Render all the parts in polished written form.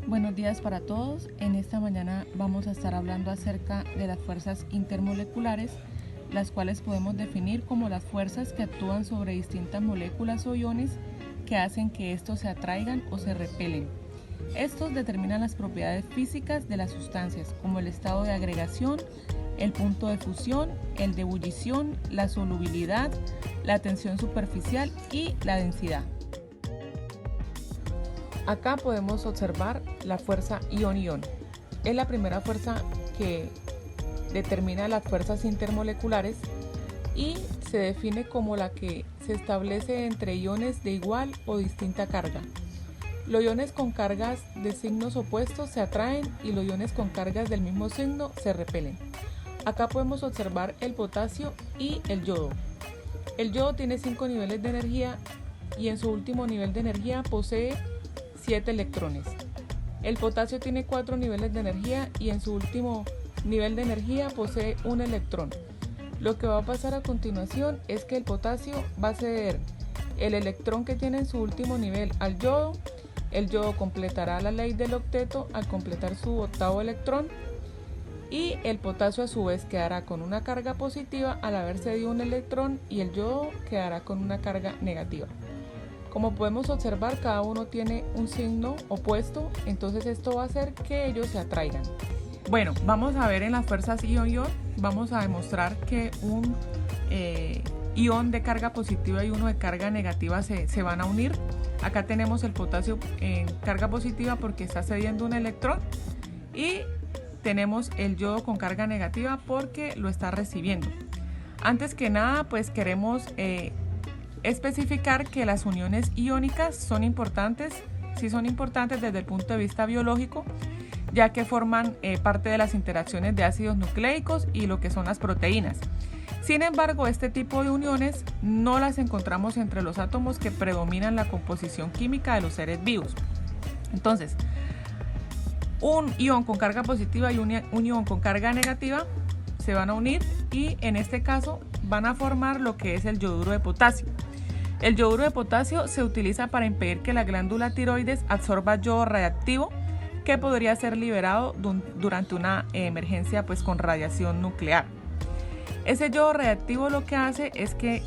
Buenos días para todos. En esta mañana vamos a estar hablando acerca de las fuerzas intermoleculares, las cuales podemos definir como las fuerzas que actúan sobre distintas moléculas o iones que hacen que estos se atraigan o se repelen. Estos determinan las propiedades físicas de las sustancias, como el estado de agregación, el punto de fusión, el de ebullición, la solubilidad, la tensión superficial y la densidad. Acá podemos observar la fuerza ion-ion. Es la primera fuerza que determina las fuerzas intermoleculares y se define como la que se establece entre iones de igual o distinta carga. Los iones con cargas de signos opuestos se atraen y los iones con cargas del mismo signo se repelen. Acá podemos observar el potasio y el yodo. El yodo tiene 5 niveles de energía y en su último nivel de energía posee 7 electrones. El potasio tiene 4 niveles de energía y en su último nivel de energía posee un electrón. Lo que va a pasar a continuación es que el potasio va a ceder el electrón que tiene en su último nivel al yodo. El yodo completará la ley del octeto al completar su octavo electrón y el potasio a su vez quedará con una carga positiva al haber cedido un electrón y el yodo quedará con una carga negativa. Como podemos observar, cada uno tiene un signo opuesto, entonces esto va a hacer que ellos se atraigan. Bueno, vamos a ver en las fuerzas ion-ion, vamos a demostrar que un ion de carga positiva y uno de carga negativa se van a unir. Acá tenemos el potasio en carga positiva porque está cediendo un electrón y tenemos el yodo con carga negativa porque lo está recibiendo. Antes que nada, pues queremos especificar que las uniones iónicas son importantes, sí son importantes desde el punto de vista biológico, ya que forman parte de las interacciones de ácidos nucleicos y lo que son las proteínas. Sin embargo, este tipo de uniones no las encontramos entre los átomos que predominan la composición química de los seres vivos. Entonces, un ion con carga positiva y un ion con carga negativa se van a unir y en este caso van a formar lo que es el yoduro de potasio. El yoduro de potasio se utiliza para impedir que la glándula tiroides absorba yodo radiactivo que podría ser liberado durante una emergencia con radiación nuclear. Ese yodo radiactivo lo que hace es que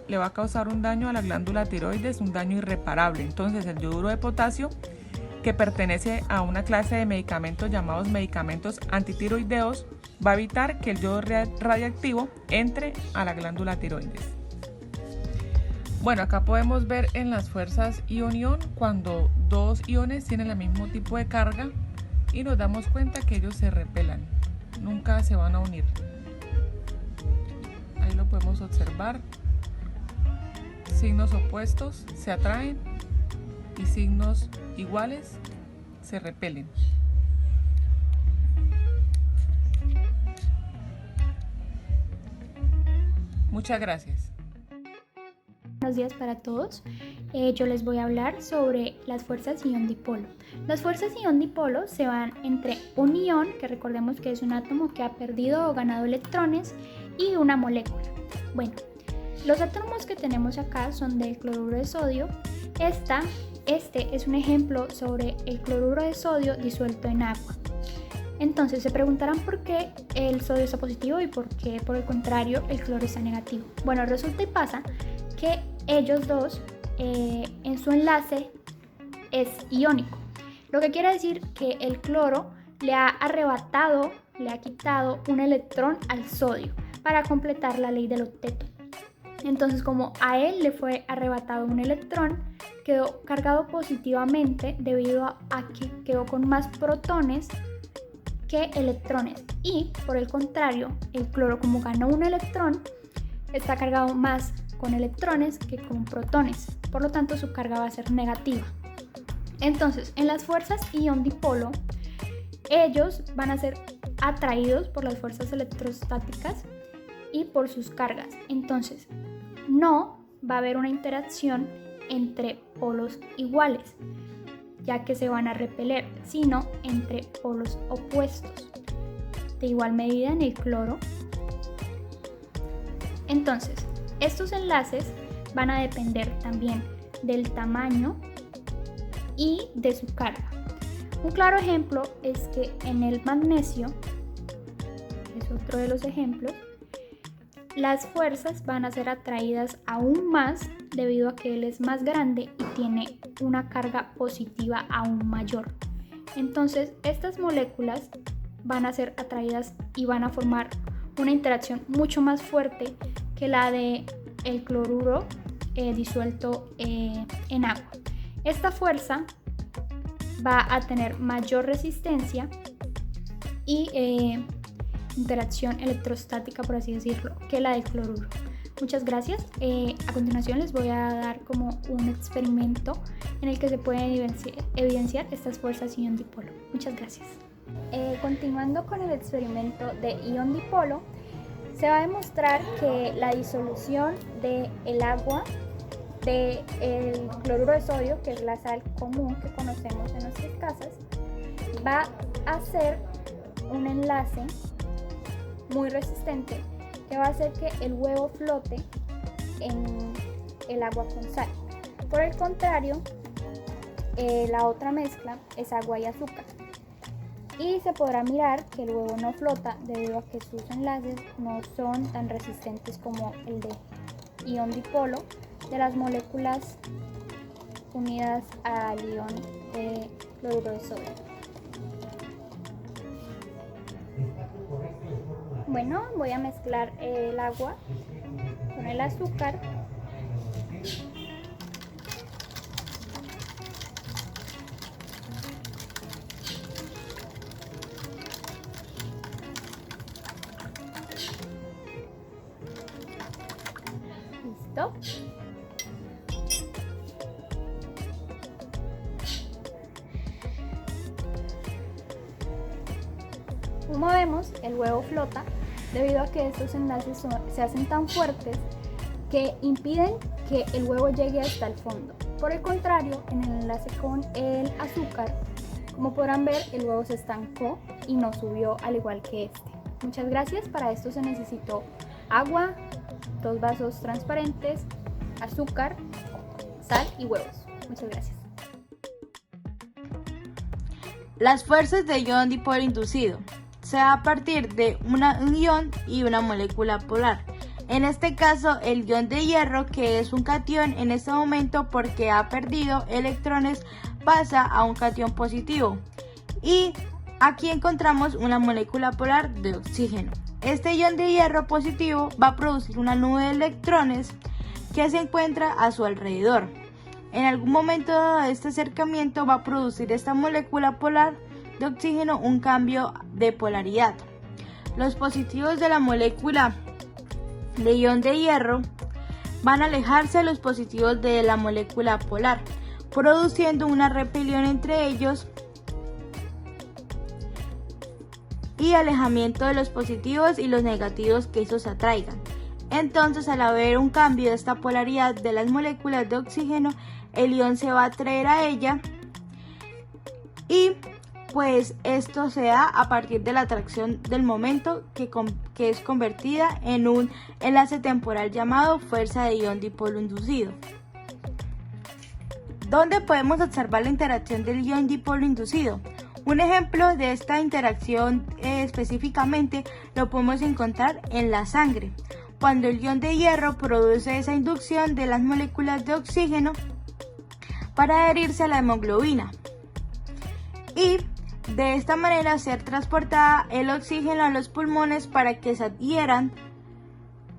le va a causar un daño a la glándula tiroides, un daño irreparable. Entonces el yoduro de potasio, que pertenece a una clase de medicamentos llamados medicamentos antitiroideos, va a evitar que el yodo radiactivo entre a la glándula tiroides. Bueno, acá podemos ver en las fuerzas ion-ion cuando dos iones tienen el mismo tipo de carga y nos damos cuenta que ellos se repelan, nunca se van a unir. Ahí lo podemos observar. Signos opuestos se atraen y signos iguales se repelen. Muchas gracias. Buenos días para todos. Yo les voy a hablar sobre las fuerzas ion-dipolo. Las fuerzas ion-dipolo se van entre un ion, que recordemos que es un átomo que ha perdido o ganado electrones, y una molécula. Bueno, los átomos que tenemos acá son del cloruro de sodio. Este es un ejemplo sobre el cloruro de sodio disuelto en agua. Entonces se preguntarán por qué el sodio está positivo y por qué, por el contrario, el cloro está negativo. Bueno, resulta y pasa que ellos dos en su enlace es iónico, lo que quiere decir que el cloro le ha quitado un electrón al sodio para completar la ley del octeto. Entonces, como a él le fue arrebatado un electrón, quedó cargado positivamente debido a que quedó con más protones que electrones, y por el contrario, el cloro, como ganó un electrón, está cargado más con electrones que con protones, por lo tanto su carga va a ser negativa. Entonces, en las fuerzas ion-dipolo, ellos van a ser atraídos por las fuerzas electrostáticas y por sus cargas. Entonces, no va a haber una interacción entre polos iguales, ya que se van a repeler, sino entre polos opuestos. De igual medida en el cloro. Entonces, estos enlaces van a depender también del tamaño y de su carga. Un claro ejemplo es que en el magnesio, es otro de los ejemplos, las fuerzas van a ser atraídas aún más debido a que él es más grande y tiene una carga positiva aún mayor. Entonces, estas moléculas van a ser atraídas y van a formar una interacción mucho más fuerte que la de el cloruro disuelto en agua. Esta fuerza va a tener mayor resistencia y interacción electrostática, por así decirlo, que la del cloruro. Muchas gracias. A continuación les voy a dar como un experimento en el que se pueden evidenciar estas fuerzas ion-dipolo. Muchas gracias. Continuando con el experimento de ion-dipolo, se va a demostrar que la disolución del agua del cloruro de sodio, que es la sal común que conocemos en nuestras casas, va a hacer un enlace muy resistente que va a hacer que el huevo flote en el agua con sal. Por el contrario, la otra mezcla es agua y azúcar. Y se podrá mirar que el huevo no flota debido a que sus enlaces no son tan resistentes como el de ion dipolo de las moléculas unidas al ion de cloruro de sodio. Bueno, voy a mezclar el agua con el azúcar. Listo. Como vemos, el huevo flota debido a que estos enlaces se hacen tan fuertes que impiden que el huevo llegue hasta el fondo. Por el contrario, en el enlace con el azúcar, como podrán ver, el huevo se estancó y no subió al igual que este. Muchas gracias. Para esto se necesitó agua, 2 vasos transparentes, azúcar, sal y huevos. Muchas gracias. Las fuerzas de ion dipolo inducido se da a partir de un ion y una molécula polar. En este caso, el ion de hierro, que es un catión en este momento porque ha perdido electrones, pasa a un catión positivo. Y aquí encontramos una molécula polar de oxígeno. Este ion de hierro positivo va a producir una nube de electrones que se encuentra a su alrededor. En algún momento de este acercamiento va a producir esta molécula polar de oxígeno un cambio de polaridad. Los positivos de la molécula de ion de hierro van a alejarse de los positivos de la molécula polar, produciendo una repelión entre ellos y alejamiento de los positivos y los negativos que esos atraigan. Entonces, al haber un cambio de esta polaridad de las moléculas de oxígeno, el ion se va a atraer a ella y pues esto se da a partir de la atracción del momento que es convertida en un enlace temporal llamado fuerza de ion dipolo inducido. ¿Dónde podemos observar la interacción del ion dipolo inducido? Un ejemplo de esta interacción específicamente lo podemos encontrar en la sangre, cuando el ion de hierro produce esa inducción de las moléculas de oxígeno para adherirse a la hemoglobina y de esta manera ser transportada el oxígeno a los pulmones para que se adhieran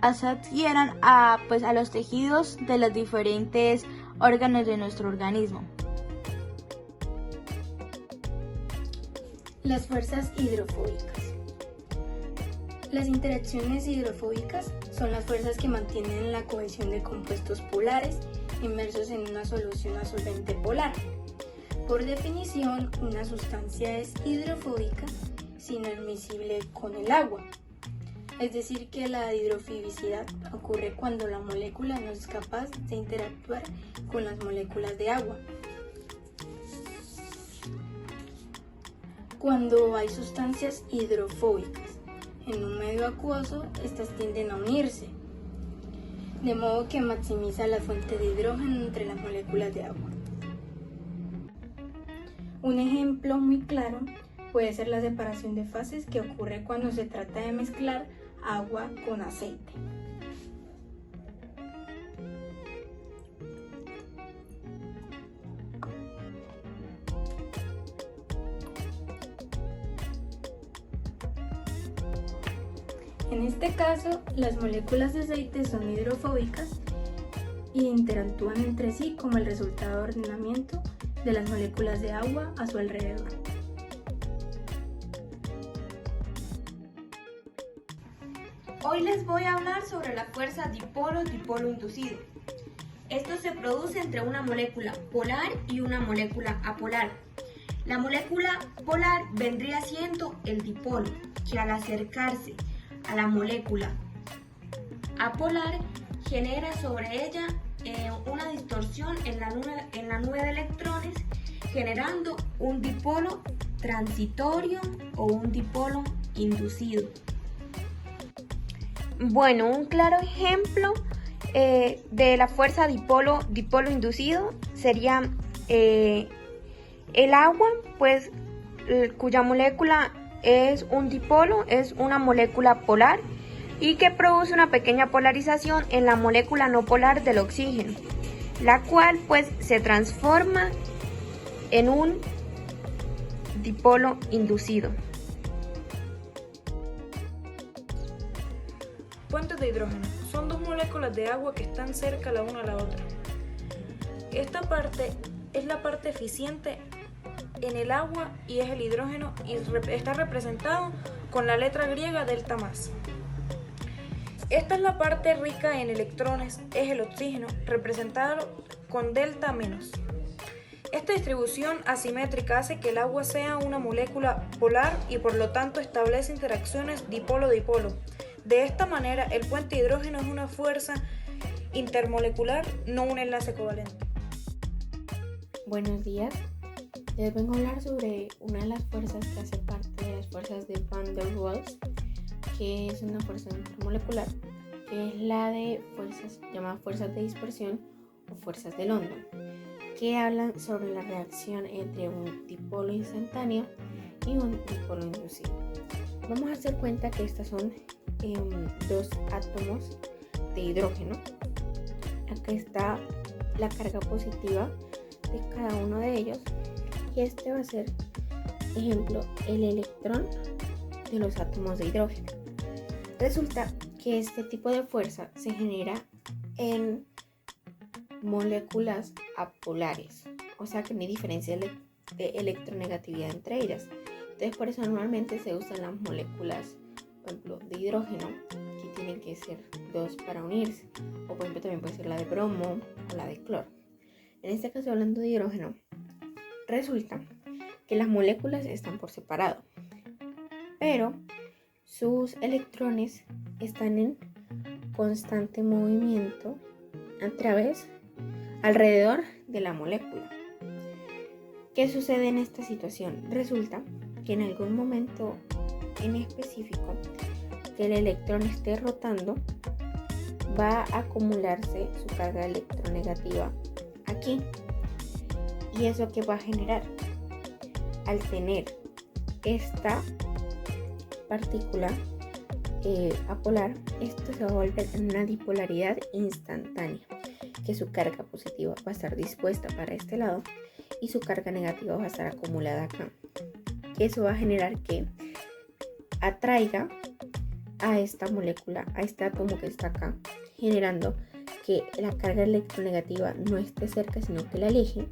a los tejidos de los diferentes órganos de nuestro organismo. Las fuerzas hidrofóbicas. Las interacciones hidrofóbicas son las fuerzas que mantienen la cohesión de compuestos polares inmersos en una solución a solvente polar. Por definición, una sustancia es hidrofóbica si no es miscible con el agua. Es decir, que la hidrofobicidad ocurre cuando la molécula no es capaz de interactuar con las moléculas de agua. Cuando hay sustancias hidrofóbicas en un medio acuoso, estas tienden a unirse, de modo que maximiza la fuente de hidrógeno entre las moléculas de agua. Un ejemplo muy claro puede ser la separación de fases que ocurre cuando se trata de mezclar agua con aceite. En este caso, las moléculas de aceite son hidrofóbicas e interactúan entre sí como el resultado de ordenamiento de las moléculas de agua a su alrededor. Hoy les voy a hablar sobre la fuerza dipolo-dipolo inducido. Esto se produce entre una molécula polar y una molécula apolar. La molécula polar vendría siendo el dipolo, que al acercarse a la molécula apolar genera sobre ella una distorsión en la nube de electrones, generando un dipolo transitorio o un dipolo inducido. Bueno, un claro ejemplo de la fuerza dipolo inducido sería el agua, pues cuya molécula es un dipolo, es una molécula polar y que produce una pequeña polarización en la molécula no polar del oxígeno, la cual pues se transforma en un dipolo inducido. Puentes de hidrógeno. Son dos moléculas de agua que están cerca la una a la otra. Esta parte es la parte eficiente en el agua y es el hidrógeno y está representado con la letra griega delta más. Esta es la parte rica en electrones, es el oxígeno, representado con delta menos. Esta distribución asimétrica hace que el agua sea una molécula polar y por lo tanto establece interacciones dipolo-dipolo. De esta manera, el puente de hidrógeno es una fuerza intermolecular, no un enlace covalente. Buenos días, les vengo a hablar sobre una de las fuerzas que hace parte de las fuerzas de Van der Waals, que es una fuerza intermolecular, que es la de fuerzas llamadas fuerzas de dispersión o fuerzas de London, que hablan sobre la reacción entre un dipolo instantáneo y un dipolo inducido. Vamos a hacer cuenta que estas son dos átomos de hidrógeno. Acá está la carga positiva de cada uno de ellos y este va a ser, ejemplo, el electrón de los átomos de hidrógeno. Resulta que este tipo de fuerza se genera en moléculas apolares, o sea que no hay diferencia de electronegatividad entre ellas. Entonces por eso normalmente se usan las moléculas, por ejemplo, de hidrógeno, que tienen que ser dos para unirse, o por ejemplo también puede ser la de bromo o la de cloro. En este caso, hablando de hidrógeno, resulta que las moléculas están por separado, pero sus electrones están en constante movimiento alrededor de la molécula. ¿Qué sucede en esta situación? Resulta que en algún momento en específico que el electrón esté rotando, va a acumularse su carga electronegativa aquí. ¿Y eso qué va a generar? Al tener esta partícula apolar, esto se va a volver una dipolaridad instantánea, que su carga positiva va a estar dispuesta para este lado y su carga negativa va a estar acumulada acá. Eso va a generar que atraiga a esta molécula, a este átomo que está acá, generando que la carga electronegativa no esté cerca, sino que la aleje,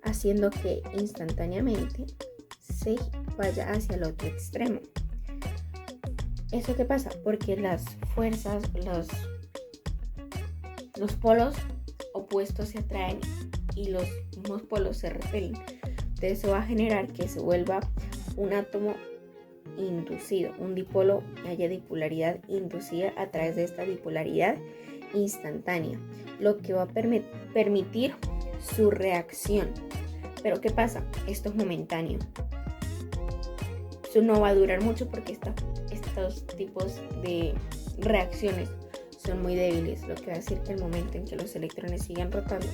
haciendo que instantáneamente se vaya hacia el otro extremo. ¿Eso qué pasa? Porque las fuerzas, los polos opuestos se atraen y los mismos polos se repelen. Entonces eso va a generar que se vuelva un átomo inducido, un dipolo, que haya dipolaridad inducida a través de esta dipolaridad instantánea, lo que va a permitir su reacción. Pero ¿qué pasa? Esto es momentáneo. Eso no va a durar mucho porque estos tipos de reacciones son muy débiles, lo que va a decir que el momento en que los electrones sigan rotando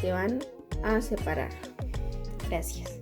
se van a separar. Gracias.